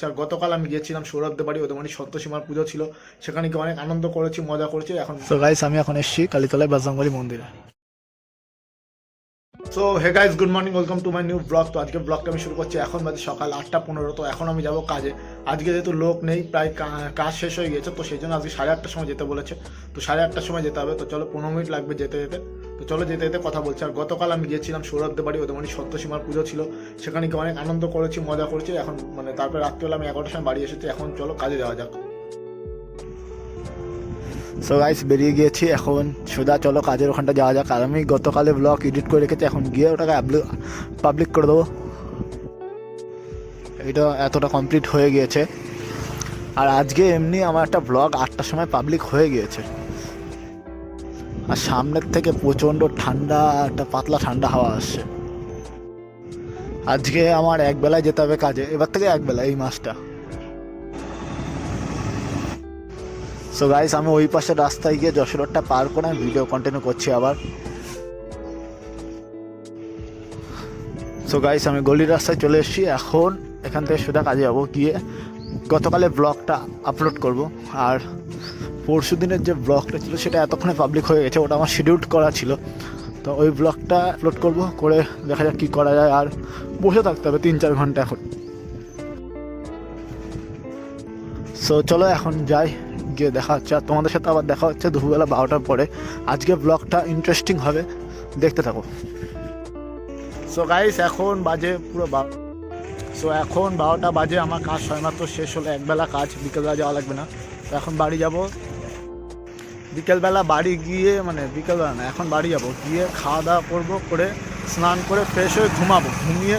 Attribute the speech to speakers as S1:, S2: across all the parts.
S1: আর গতকাল আমি গিয়েছিলাম সৌরভদের বাড়ি, ওদের বাড়ি সন্তোষীমার পুজো ছিল, সেখানে গিয়ে অনেক আনন্দ করেছি, মজা করেছি। এখন
S2: সো গাইস আমি এখন এসেছি কালীতলায় বজরংবলী মন্দিরে।
S1: So hey guys, good morning, welcome to my new blog. তো আজকে ব্লগটা আমি শুরু করছি, এখন বাজে সকাল 8:15। তো এখন আমি যাব কাজে। আজকে যেহেতু লোক নেই, প্রায় কাজ শেষ হয়ে গেছে, তো সেই জন্য আজকে 8:30টার সময় যেতে বলেছে। তো 8:30টার সময় যেতে হবে। তো চলো, 15 মিনিট লাগবে যেতে যেতে। তো চলো যেতে যেতে কথা বলছি। আর গতকাল আমি গিয়েছিলাম সৌরভদের বাড়ি, ওদের বাড়ি সন্তোষীমার পুজো ছিল, সেখানে গিয়ে অনেক আনন্দ করেছি, মজা করেছি। এখন তারপরে রাত্রিবেলা আমি 11টার সময় বাড়ি এসেছি। এখন চলো কাজে যাওয়া যাক।
S2: সো গাইস বেরিয়ে গিয়েছি, এখন সোজা চলো কাজের ওখানটা যাওয়া যাক। আর আমি গতকালে ব্লগ এডিট করে রেখেছি, এখন গিয়ে ওটাকে পাবলিক করে দেবো। এটা এতটা কমপ্লিট হয়ে গিয়েছে। আর আজকে এমনি আমার একটা ব্লগ 8টার সময় পাবলিক হয়ে গিয়েছে। আর সামনের থেকে প্রচণ্ড ঠান্ডা, একটা পাতলা ঠান্ডা হাওয়া আসছে। আজকে আমার একবেলায় যেতে হবে কাজে, এবার থেকে একবেলা এই মাসটা। সো গাইস আমি ওই পাশে রাস্তায় গিয়ে যশোরটা পার করে আমি ভিডিও কন্টিনিউ করছি আবার। সো গাইস আমি গলির রাস্তায় চলে এসেছি, এখন এখান থেকে সোজা কাজে যাবো। গিয়ে গতকালে ব্লগটা আপলোড করব। আর পরশু দিনের যে ব্লগটা ছিল সেটা এতক্ষণে পাবলিক হয়ে গেছে, ওটা আমার শিডিউল করা ছিল। তো ওই ব্লগটা আপলোড করব, করে দেখা যাক কী করা যায়। আর বসে থাকতে হবে 3-4 ঘন্টা এখন। সো চলো এখন যাই, গিয়ে দেখা হচ্ছে। আর তোমাদের সাথে আবার দেখা হচ্ছে দুপুরবেলা 12টার পরে। আজকে ব্লগটা ইন্টারেস্টিং হবে, দেখতে থাকো।
S1: সো গাইস এখন বাজে পুরো এখন 12টা বাজে। আমার কাজ সবেমাত্র শেষ হলো, একবেলা কাজ, বিকেলবেলা যাওয়া লাগবে না। তো এখন বাড়ি যাব। বিকেলবেলা বাড়ি গিয়ে, বিকেলবেলা না, এখন বাড়ি যাব, গিয়ে খাওয়া দাওয়া করবো, করে স্নান করে ফ্রেশ হয়ে ঘুমাবো। ঘুমিয়ে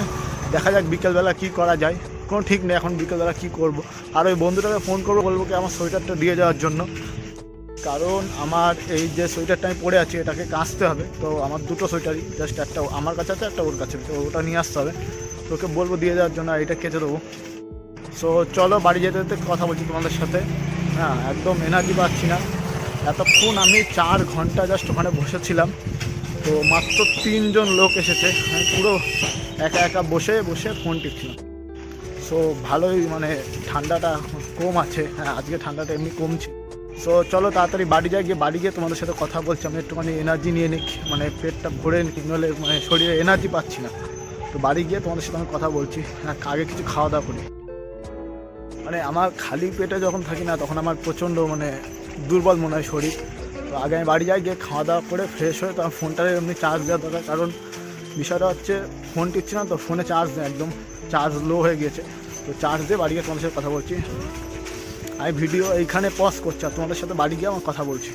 S1: দেখা যাক বিকেলবেলা কী করা যায়, কোনো ঠিক নেই এখন বিকেলবেলা কী করব। আর ওই বন্ধুটাকে ফোন করবো, বলবো কি আমার সোয়েটারটা দিয়ে যাওয়ার জন্য, কারণ আমার এই যে সোয়েটারটা আমি পরে আছি এটাকে কাচতে হবে। তো আমার দুটো সোয়েটারই, জাস্ট একটা আমার কাছে আছে, একটা ওর কাছে, তো ওটা নিয়ে আসতে হবে। তোকে বলবো দিয়ে যাওয়ার জন্য, আর এটা কেচে দেবো। সো চলো বাড়ি যেতে যেতে কথা বলছি তোমাদের সাথে। হ্যাঁ, একদম এনার্জি পাচ্ছি না। এতক্ষণ আমি 4 ঘন্টা জাস্ট ওখানে বসেছিলাম, তো মাত্র 3 জন লোক এসেছে। আমি পুরো একা একা বসে বসে ফোন টিপছিলাম। সো ভালোই ঠান্ডাটা কম আছে। হ্যাঁ, আজকে ঠান্ডাটা এমনি কমছে। সো চলো তাড়াতাড়ি বাড়ি যাই, গিয়ে বাড়ি গিয়ে তোমাদের সাথে কথা বলছি। আমি একটুখানি এনার্জি নিয়ে নিই, পেটটা ভরে নিই, নইলে শরীরে এনার্জি পাচ্ছি না। তো বাড়ি গিয়ে তোমাদের সাথে আমি কথা বলছি। হ্যাঁ, আগে কিছু খাওয়া দাওয়া করি। আমার খালি পেটে যখন থাকি না, তখন আমার প্রচণ্ড দুর্বল মনে হয় শরীর। তো আগে আমি বাড়ি যাই, গিয়ে খাওয়া দাওয়া করে ফ্রেশ হয়ে তখন ফোনটারে এমনি চার্জ দেওয়া দরকার। কারণ বিষয়টা হচ্ছে ফোন টিপছি না, তো ফোনে চার্জ নেই, একদম চার্জ লো হয়ে গিয়েছে। তো চার্জ দিয়ে বাড়ি গিয়ে তোমাদের সাথে কথা বলছি। আমি ভিডিও এইখানে পজ করছি, আর তোমাদের সাথে বাড়ি গিয়ে আমার কথা বলছি।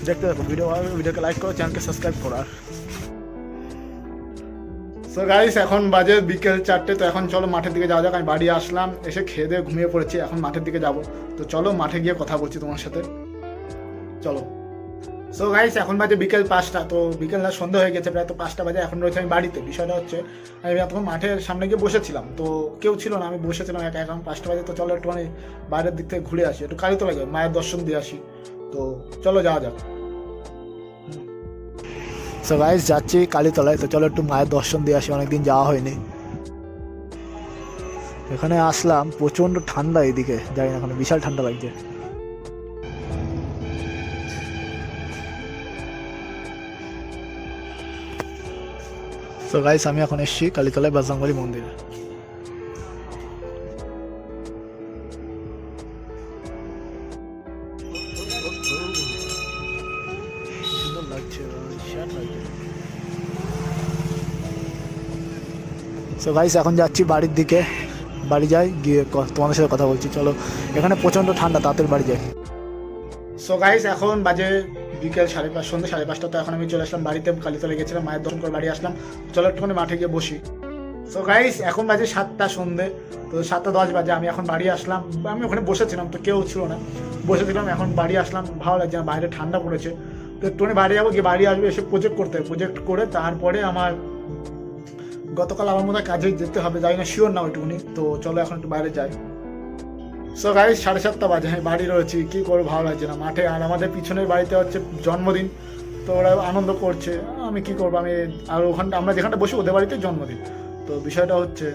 S1: দেখতে দেখো ভিডিও, ভিডিওকে লাইক করো, চ্যানেলকে সাবস্ক্রাইব করো। আর সো গাইস এখন বাজে বিকেল 4টে। তো এখন চলো মাঠের দিকে যাওয়া যাক। আমি বাড়ি আসলাম, এসে খেয়ে দিয়ে ঘুমিয়ে পড়েছি, এখন মাঠের দিকে যাব। তো চলো মাঠে গিয়ে কথা বলছি তোমার সাথে, চলো। সো গাইস এখন বাজে বিকেল 5টা। তো বিকেল না, সন্ধ্যা হয়ে গেছে প্রায়। তো 5টা বাজে, এখন রয়েছে আমি বাড়িতে। বিষয়টা হচ্ছে আমি তখন মাঠের সামনে গিয়ে বসেছিলাম, তো কেউ ছিল না, আমি বসেছিলাম একা। এখন 5টা বাজে, তো চলো একটুখানি বাইরের দিক থেকে ঘুরে আসি, একটু কালীতলা যাই, মায়ের দর্শন দিয়ে আসি। তো চলো যাওয়া যাক।
S2: সো গাইস যাচ্ছি কালীতলায়, তো চলো একটু মায়ের দর্শন দিয়ে আসি, অনেকদিন যাওয়া হয়নি। এখানে আসলাম, প্রচণ্ড ঠান্ডা এদিকে, জানি না, এখানে বিশাল ঠান্ডা লাগছে। সো গাইস আমি এখন এসেছি কালীতলায় বজরংবলী মন্দিরে। সুন্দর লাগছে, সো গাইস এখন যাচ্ছি বাড়ির দিকে। বাড়ি যাই, গিয়ে তোমাদের সাথে কথা বলছি। চলো, এখানে প্রচণ্ড ঠান্ডা, তাড়াতাড়ি বাড়ি যাই।
S1: সো গাইস এখন বাজে বিকেল 5:30, সন্ধ্যে 5:30। তো এখন আমি চলে আসলাম বাড়িতে, কালীতলা গেছিলাম, মায়ের দর্শন করে বাড়ি আসলাম। চলো একটুখানি মাঠে গিয়ে বসি। সো গাইস এখন বাজে 7টা সন্ধ্যে। তো 7:10 বাজে, আমি এখন বাড়ি আসলাম। আমি ওখানে বসেছিলাম, তো কেউ ছিল না, বসেছিলাম। এখন বাড়ি আসলাম, ভালো লাগছে না, বাইরে ঠান্ডা পড়েছে। তো একটুখানি বাড়ি যাবো, গিয়ে বাড়ি আসবে, এসে প্রজেক্ট করতে হবে। প্রজেক্ট করে তারপরে আমার গতকাল আমার মধ্যে কাজে যেতে হবে, যাই না, শিওর না ওইটুকুনি। তো চলো এখন একটু বাইরে যাই। সো গাইস 7:30 বাজে, আমি বাড়ি রয়েছি, কী করবো, ভালো লাগছে না মাঠে। আর আমাদের পিছনের বাড়িতে হচ্ছে জন্মদিন, তো ওরা আনন্দ করছে, আমি কি করবো। আর ওখানটা আমরা যেখানটা বসি, ওদের বাড়িতে জন্মদিন। তো বিষয়টা হচ্ছে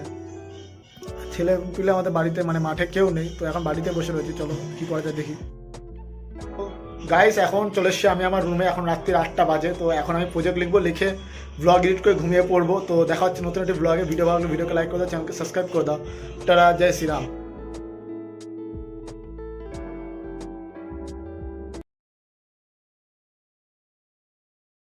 S1: ছেলে পিলে আমাদের বাড়িতে মানে মাঠে কেউ নেই, তো এখন বাড়িতে বসে রয়েছি। চলো কী করা যায় দেখি। গাইস এখন চলে এসছি আমি আমার রুমে, এখন রাত্রি 8টা বাজে। তো এখন আমি প্রজেক্ট লিখবো, লিখে ব্লগ এডিট করে ঘুমিয়ে পড়বো। তো দেখা হচ্ছে নতুন একটি ব্লগে। ভিডিও ভালো লাগলে ভিডিওকে লাইক করে দাও, চ্যানেলকে সাবস্ক্রাইব করে দাও। টাটা, জয় শ্রীরাম।